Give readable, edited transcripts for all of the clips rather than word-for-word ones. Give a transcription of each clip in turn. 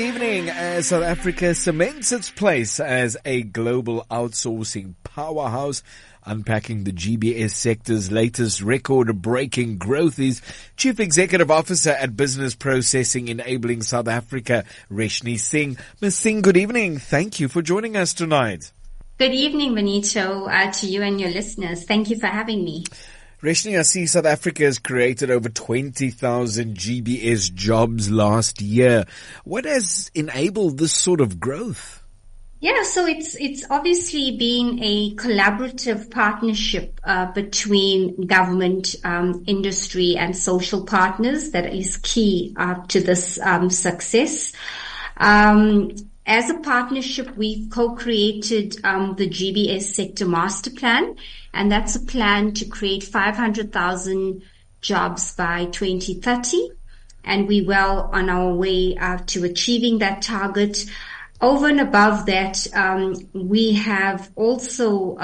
Evening as South Africa cements its place as a global outsourcing powerhouse. Unpacking the GBS sector's latest record-breaking growth is Chief Executive Officer at Business Processing Enabling South Africa, Reshni Singh. Ms. Singh, good evening. Thank you for joining us tonight. Good evening, Benito, to you and your listeners. Thank you for having me. Reshni, I see South Africa has created over 20,000 GBS jobs last year. What has enabled this sort of growth? Yeah, so it's obviously been a collaborative partnership between government, industry, and social partners that is key to this success. As a partnership, we've co-created the GBS Sector Master Plan, and that's a plan to create 500,000 jobs by 2030. And we're well on our way to achieving that target. Over and above that, we have also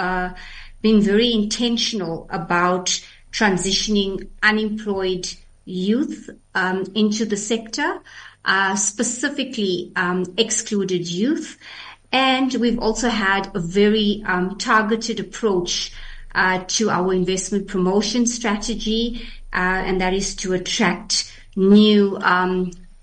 been very intentional about transitioning unemployed youth into the sector. Specifically excluded youth. And we've also had a very targeted approach to our investment promotion strategy, and that is to attract new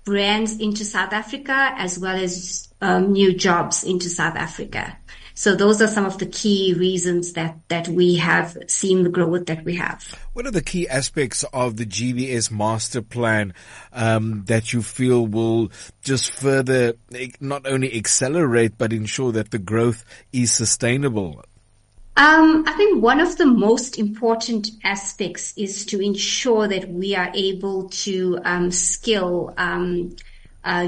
brands into South Africa as well as new jobs into South Africa. So those are some of the key reasons that we have seen the growth that we have. What are the key aspects of the GBS master plan that you feel will just further not only accelerate but ensure that the growth is sustainable? I think one of the most important aspects is to ensure that we are able to skill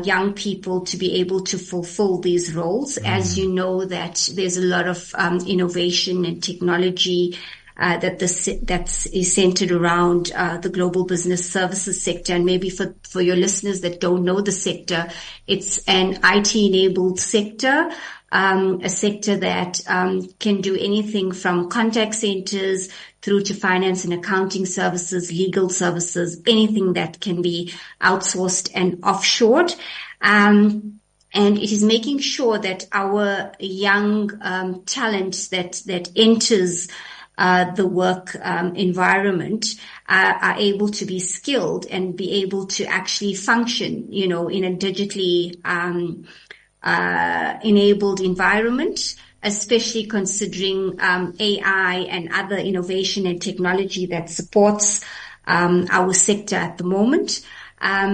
young people to be able to fulfill these roles. As you know, that there's a lot of innovation and technology that is centered around the global business services sector. And maybe for your listeners that don't know the sector, it's an IT-enabled sector, a sector that can do anything from contact centers through to finance and accounting services, legal services, anything that can be outsourced and offshored. And it is making sure that our young talent that enters the work environment are able to be skilled and be able to actually function, in a digitally enabled environment, especially considering AI and other innovation and technology that supports our sector at the moment.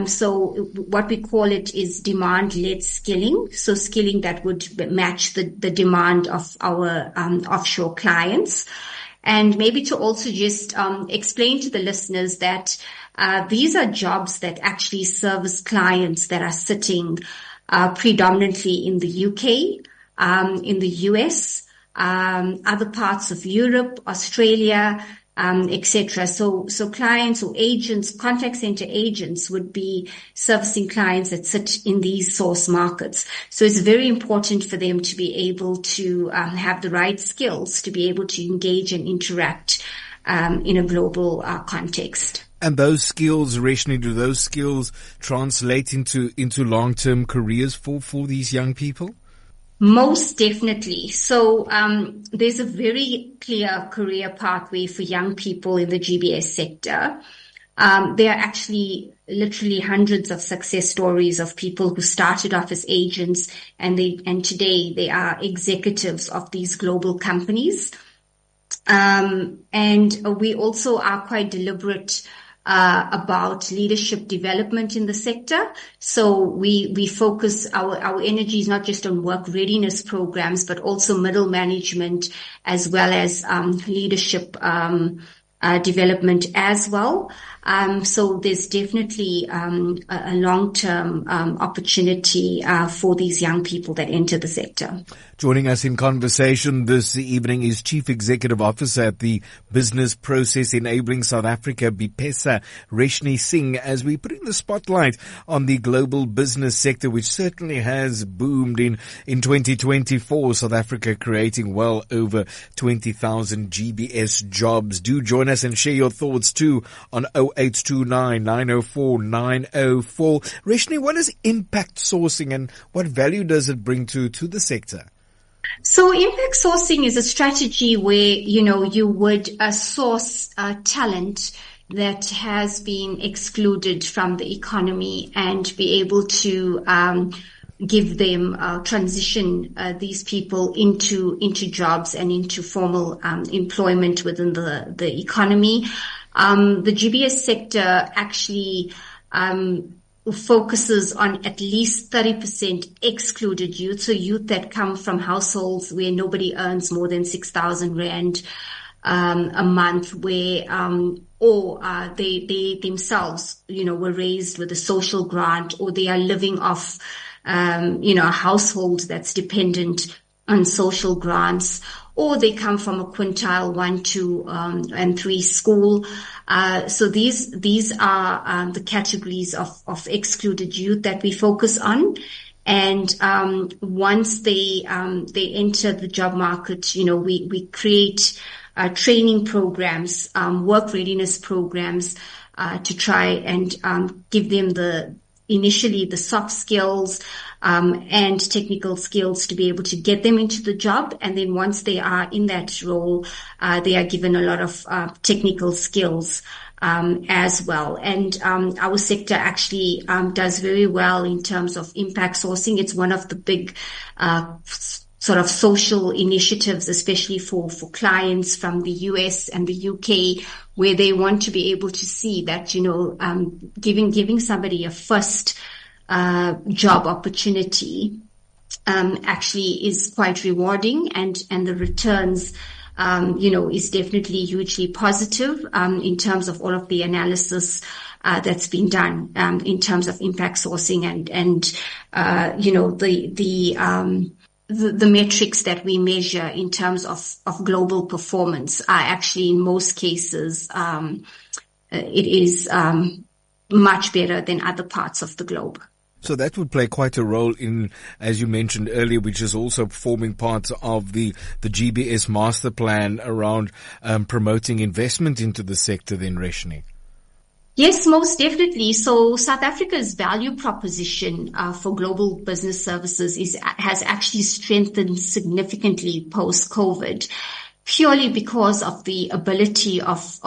So what we call it is demand-led skilling. So skilling that would match the demand of our offshore clients. And maybe to also just explain to the listeners that these are jobs that actually service clients that are sitting predominantly in the UK, in the US, other parts of Europe, Australia, etc. So clients or agents, contact center agents would be servicing clients that sit in these source markets. So it's very important for them to be able to have the right skills to be able to engage and interact in a global context. And those skills, Reshni, do those skills translate into long-term careers for these young people? Most definitely. So there's a very clear career pathway for young people in the GBS sector. There are actually literally hundreds of success stories of people who started off as agents and today they are executives of these global companies. And we also are quite deliberate about leadership development in the sector. So we focus our energy is not just on work readiness programs, but also middle management as well as leadership development as well. So there's definitely a long-term opportunity for these young people that enter the sector. Joining us in conversation this evening is Chief Executive Officer at the Business Process Enabling South Africa, BPESA, Reshni Singh, as we put in the spotlight on the global business sector, which certainly has boomed in 2024. South Africa creating well over 20,000 GBS jobs. Do join us us and share your thoughts too on 0829 904 904. Reshni, what is impact sourcing and what value does it bring to the sector? So impact sourcing is a strategy where, you would source talent that has been excluded from the economy and be able to give them transition these people into jobs and into formal employment within the economy. The GBS sector actually focuses on at least 30% excluded youth, so youth that come from households where nobody earns more than 6,000 Rand a month, where or they themselves, were raised with a social grant, or they are living off a household that's dependent on social grants, or they come from a quintile 1, 2, and 3 school. So these are the categories of excluded youth that we focus on. And once they enter the job market, we create training programs, work readiness programs, to try and give them initially the soft skills and technical skills to be able to get them into the job. And then once they are in that role, they are given a lot of technical skills as well. And our sector actually does very well in terms of impact sourcing. It's one of the big sort of social initiatives, especially for clients from the US and the UK, where they want to be able to see that, giving somebody a first job opportunity actually is quite rewarding, and the returns is definitely hugely positive in terms of all of the analysis that's been done in terms of impact sourcing and the metrics that we measure in terms of global performance are actually, in most cases, it is much better than other parts of the globe. So that would play quite a role in, as you mentioned earlier, which is also forming part of the GBS master plan around promoting investment into the sector then, Reshni. Yes, most definitely. So South Africa's value proposition for global business services has actually strengthened significantly post-COVID, purely because of the ability of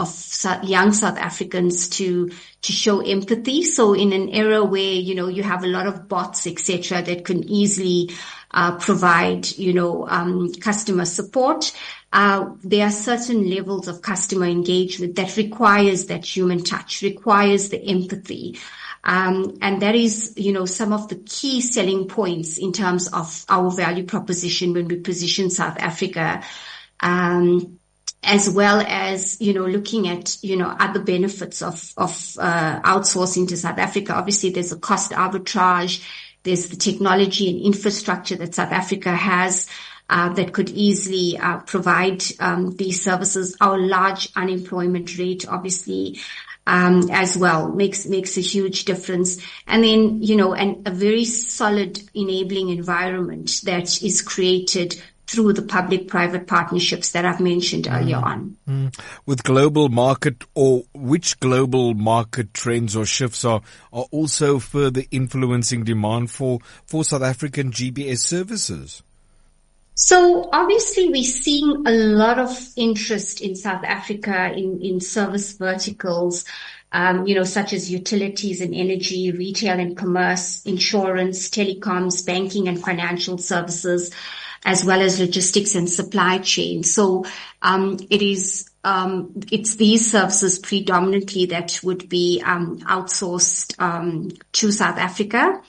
young South Africans to show empathy. So in an era where, you have a lot of bots, etc., that can easily provide, customer support, there are certain levels of customer engagement that requires that human touch, requires the empathy. And that is, some of the key selling points in terms of our value proposition when we position South Africa, as well as, looking at, other benefits of outsourcing to South Africa. Obviously, there's a cost arbitrage. There's the technology and infrastructure that South Africa has that could easily provide these services. Our large unemployment rate, obviously, as well makes a huge difference. And then, and a very solid enabling environment that is created through the public-private partnerships that I've mentioned earlier on. With global market, or which global market trends or shifts are also further influencing demand for South African GBS services? So obviously we're seeing a lot of interest in South Africa in service verticals, such as utilities and energy, retail and commerce, insurance, telecoms, banking and financial services, as well as logistics and supply chain. So it's these services predominantly that would be outsourced to South Africa.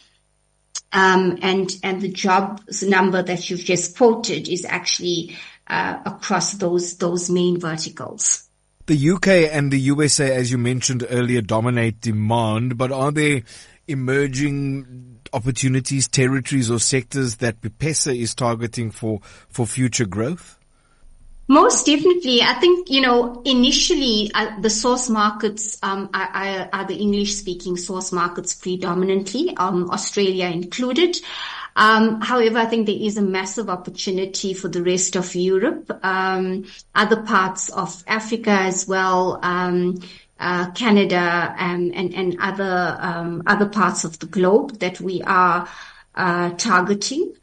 And the jobs number that you've just quoted is actually across those main verticals. The UK and the USA, as you mentioned earlier, dominate demand, but are there emerging opportunities, territories or sectors that BPESA is targeting for future growth? Most definitely. I think, initially the source markets are the English-speaking source markets predominantly, Australia included. However, I think there is a massive opportunity for the rest of Europe, other parts of Africa as well, Canada, and other parts of the globe that we are targeting.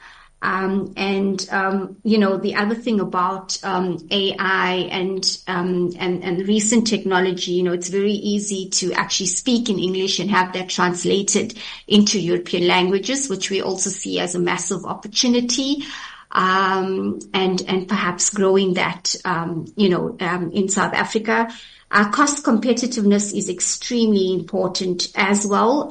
The other thing about AI and recent technology, it's very easy to actually speak in English and have that translated into European languages, which we also see as a massive opportunity. And perhaps growing that, in South Africa. Cost competitiveness is extremely important as well.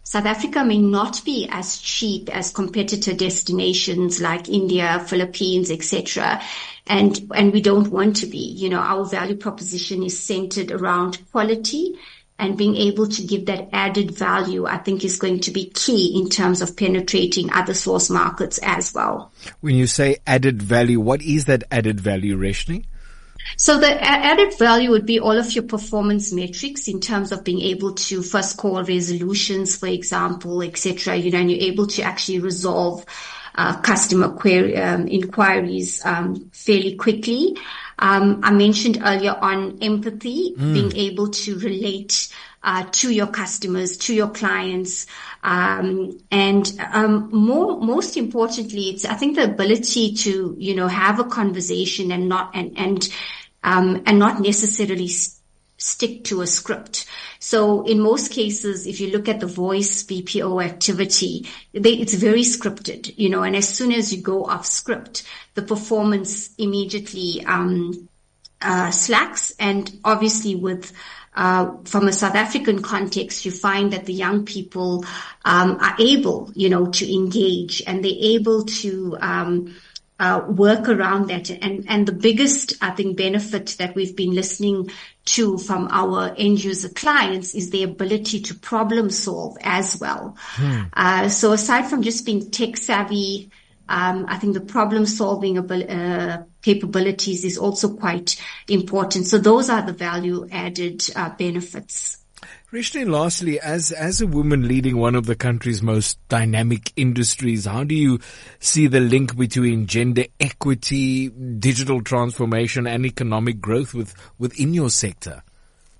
South Africa may not be as cheap as competitor destinations like India, Philippines, etc. And we don't want to be. Our value proposition is centered around quality, and being able to give that added value, I think, is going to be key in terms of penetrating other source markets as well. When you say added value, what is that added value, Reshni? So the added value would be all of your performance metrics in terms of being able to first call resolutions, for example, etc. And you're able to actually resolve customer inquiries fairly quickly. I mentioned earlier on empathy, being able to relate to your customers, to your clients, most importantly, it's, I think, the ability to have a conversation and not necessarily stick to a script. So in most cases, if you look at the voice BPO activity, it's very scripted, and as soon as you go off script, the performance immediately slacks. And obviously from a South African context, you find that the young people are able, to engage, and they're able to work around that. And the biggest, I think, benefit that we've been listening to from our end user clients is the ability to problem solve as well. So aside from just being tech savvy, I think the problem solving capabilities is also quite important. So those are the value added benefits. Reshni, lastly, as a woman leading one of the country's most dynamic industries, how do you see the link between gender equity, digital transformation, and economic growth within your sector?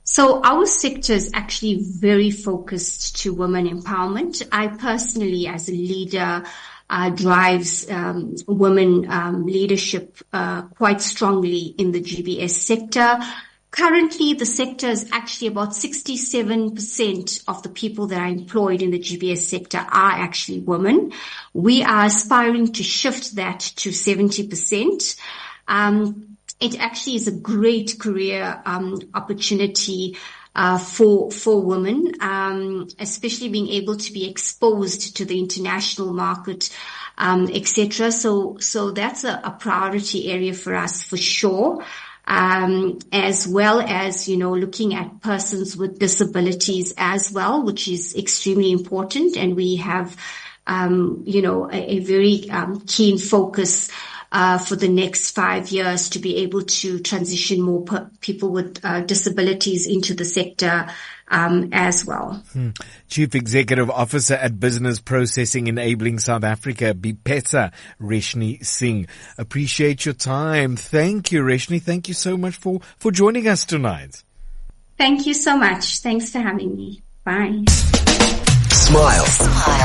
So our sector is actually very focused to women empowerment. I personally, as a leader, drives women leadership quite strongly in the GBS sector. Currently, the sector is actually about 67% of the people that are employed in the GBS sector are actually women. We are aspiring to shift that to 70%. It actually is a great career opportunity for women, especially being able to be exposed to the international market, etc. So that's a priority area for us for sure. As well as, looking at persons with disabilities as well, which is extremely important. And we have, a very keen focus for the next 5 years to be able to transition more people with disabilities into the sector as well. Chief Executive Officer at Business Processing Enabling South Africa, BPESA, Reshni Singh. Appreciate your time. Thank you, Reshni. Thank you so much for joining us tonight. Thank you so much. Thanks for having me. Bye. Smile.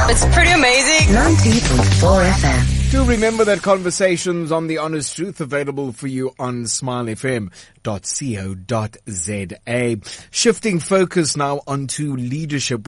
It's pretty amazing. 90.4 FM. Do remember that Conversations on the Honest Truth available for you on smilefm.co.za. Shifting focus now onto leadership.